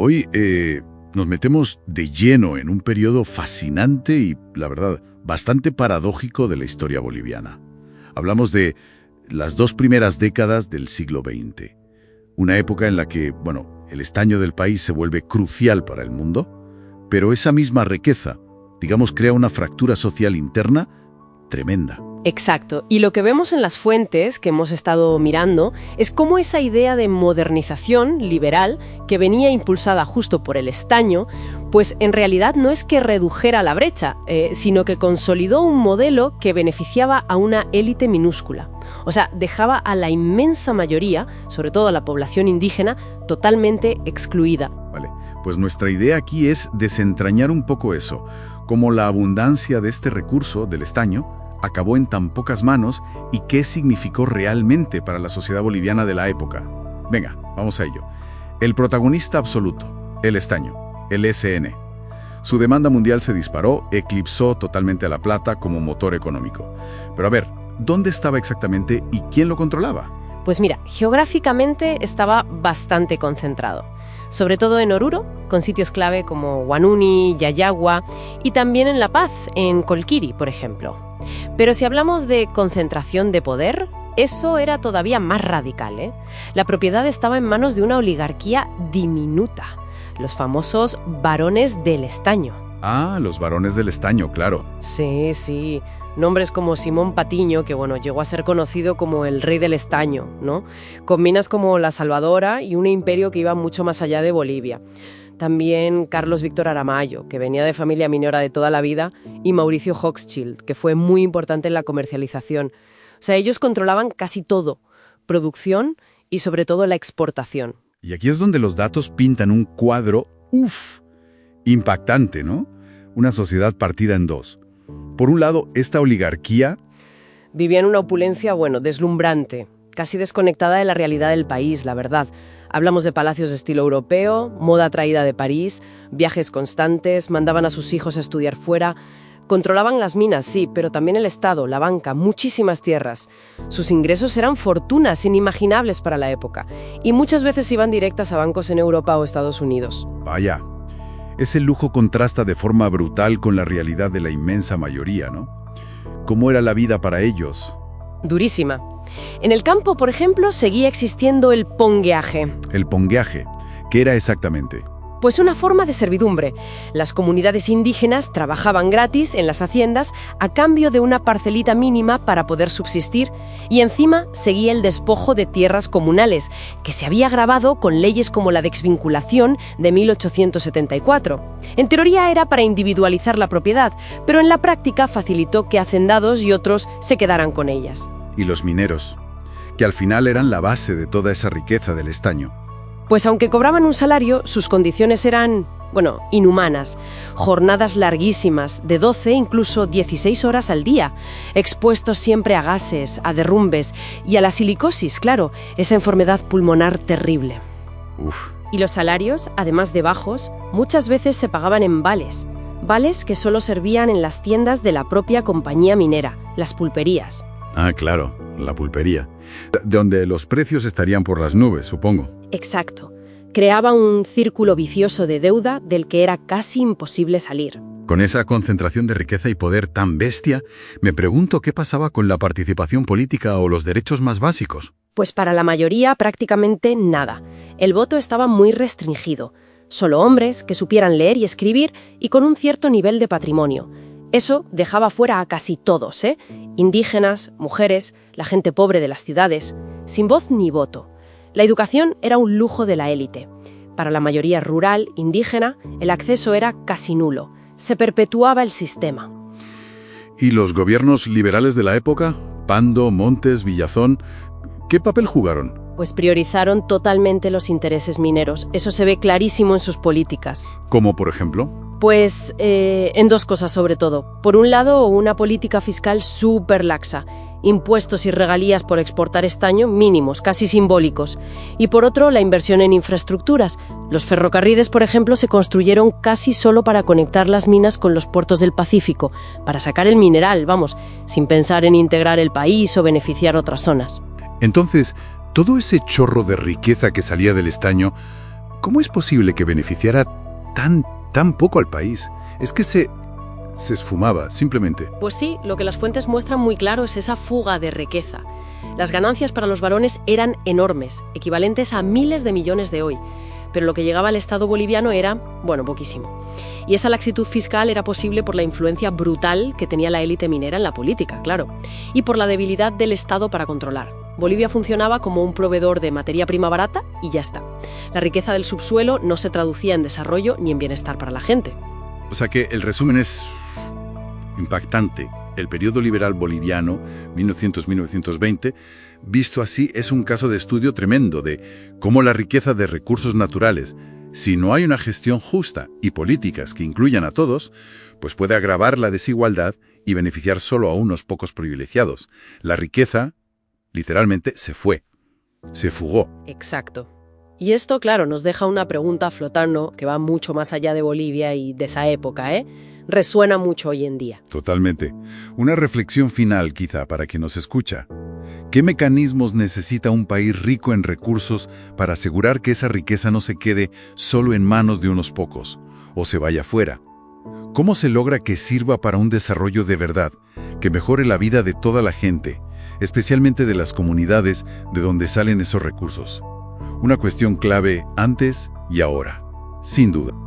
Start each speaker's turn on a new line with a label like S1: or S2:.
S1: Hoy nos metemos de lleno en un periodo fascinante y, la verdad, bastante paradójico de la historia boliviana. Hablamos de las 2 primeras décadas del siglo XX, una época en la que, el estaño del país se vuelve crucial para el mundo, pero esa misma riqueza, crea una fractura social interna tremenda.
S2: Exacto. Y lo que vemos en las fuentes que hemos estado mirando es cómo esa idea de modernización liberal, que venía impulsada justo por el estaño, pues en realidad no es que redujera la brecha, sino que consolidó un modelo que beneficiaba a una élite minúscula. O sea, dejaba a la inmensa mayoría, sobre todo a la población indígena, totalmente excluida.
S1: Vale, pues nuestra idea aquí es desentrañar un poco eso, cómo la abundancia de este recurso, del estaño, acabó en tan pocas manos y qué significó realmente para la sociedad boliviana de la época. Venga, vamos a ello. El protagonista absoluto, el estaño, el SN. Su demanda mundial se disparó, eclipsó totalmente a la plata como motor económico. Pero a ver, ¿dónde estaba exactamente y quién lo controlaba?
S2: Pues mira, geográficamente estaba bastante concentrado. Sobre todo en Oruro, con sitios clave como Huanuni, Yayagua y también en La Paz, en Colquiri, por ejemplo. Pero si hablamos de concentración de poder, eso era todavía más radical, ¿eh? La propiedad estaba en manos de una oligarquía diminuta, los famosos varones del estaño.
S1: Ah, los varones del estaño, claro.
S2: Sí. Nombres como Simón Patiño, que llegó a ser conocido como el rey del estaño, ¿no? Con minas como La Salvadora y un imperio que iba mucho más allá de Bolivia. También Carlos Víctor Aramayo, que venía de familia minera de toda la vida, y Mauricio Hochschild, que fue muy importante en la comercialización. O sea, ellos controlaban casi todo, producción y sobre todo la exportación.
S1: Y aquí es donde los datos pintan un cuadro, impactante, ¿no? Una sociedad partida en 2. Por un lado, esta oligarquía
S2: vivía en una opulencia, deslumbrante, casi desconectada de la realidad del país, la verdad. Hablamos de palacios de estilo europeo, moda traída de París, viajes constantes, mandaban a sus hijos a estudiar fuera. Controlaban las minas, sí, pero también el Estado, la banca, muchísimas tierras. Sus ingresos eran fortunas inimaginables para la época y muchas veces iban directas a bancos en Europa o Estados Unidos.
S1: Vaya, ese lujo contrasta de forma brutal con la realidad de la inmensa mayoría, ¿no? ¿Cómo era la vida para ellos?
S2: Durísima. En el campo, por ejemplo, seguía existiendo el pongueaje.
S1: ¿El pongueaje? ¿Qué era exactamente?
S2: Pues una forma de servidumbre. Las comunidades indígenas trabajaban gratis en las haciendas a cambio de una parcelita mínima para poder subsistir y encima seguía el despojo de tierras comunales, que se había agravado con leyes como la de exvinculación de 1874. En teoría era para individualizar la propiedad, pero en la práctica facilitó que hacendados y otros se quedaran con ellas.
S1: Y los mineros, que al final eran la base de toda esa riqueza del estaño.
S2: Pues aunque cobraban un salario, sus condiciones eran, inhumanas. Jornadas larguísimas, de 12, incluso 16 horas al día, expuestos siempre a gases, a derrumbes y a la silicosis, claro, esa enfermedad pulmonar terrible. Y los salarios, además de bajos, muchas veces se pagaban en vales. Vales que solo servían en las tiendas de la propia compañía minera, las pulperías.
S1: Ah, claro, la pulpería. Donde los precios estarían por las nubes, supongo.
S2: Exacto. Creaba un círculo vicioso de deuda del que era casi imposible salir.
S1: Con esa concentración de riqueza y poder tan bestia, me pregunto qué pasaba con la participación política o los derechos más básicos.
S2: Pues para la mayoría prácticamente nada. El voto estaba muy restringido. Solo hombres que supieran leer y escribir y con un cierto nivel de patrimonio. Eso dejaba fuera a casi todos, indígenas, mujeres, la gente pobre de las ciudades, sin voz ni voto. La educación era un lujo de la élite. Para la mayoría rural, indígena, el acceso era casi nulo. Se perpetuaba el sistema.
S1: ¿Y los gobiernos liberales de la época? Pando, Montes, Villazón, ¿qué papel jugaron?
S2: Pues priorizaron totalmente los intereses mineros. Eso se ve clarísimo en sus políticas.
S1: ¿Cómo, por ejemplo?
S2: Pues en 2 cosas sobre todo. Por un lado, una política fiscal súper laxa. Impuestos y regalías por exportar estaño mínimos, casi simbólicos. Y por otro, la inversión en infraestructuras. Los ferrocarriles, por ejemplo, se construyeron casi solo para conectar las minas con los puertos del Pacífico, para sacar el mineral, sin pensar en integrar el país o beneficiar otras zonas.
S1: Entonces, todo ese chorro de riqueza que salía del estaño ¿Cómo es posible que beneficiara tan poco al país? Es que se esfumaba, simplemente.
S2: Pues sí, lo que las fuentes muestran muy claro es esa fuga de riqueza. Las ganancias para los varones eran enormes, equivalentes a miles de millones de hoy, pero lo que llegaba al Estado boliviano era, bueno, poquísimo. Y esa laxitud fiscal era posible por la influencia brutal que tenía la élite minera en la política, claro, y por la debilidad del Estado para controlar. Bolivia funcionaba como un proveedor de materia prima barata y ya está. La riqueza del subsuelo no se traducía en desarrollo ni en bienestar para la gente.
S1: O sea que el resumen es impactante. El periodo liberal boliviano, 1900-1920, visto así, es un caso de estudio tremendo de cómo la riqueza de recursos naturales, si no hay una gestión justa y políticas que incluyan a todos, pues puede agravar la desigualdad y beneficiar solo a unos pocos privilegiados. La riqueza, literalmente, se fugó.
S2: Exacto. Y esto, claro, nos deja una pregunta flotando que va mucho más allá de Bolivia y de esa época, ¿eh? Resuena mucho hoy en día.
S1: Totalmente. Una reflexión final, quizá, para quien nos escucha. ¿Qué mecanismos necesita un país rico en recursos para asegurar que esa riqueza no se quede solo en manos de unos pocos o se vaya fuera? ¿Cómo se logra que sirva para un desarrollo de verdad, que mejore la vida de toda la gente, especialmente de las comunidades de donde salen esos recursos? Una cuestión clave antes y ahora, sin duda.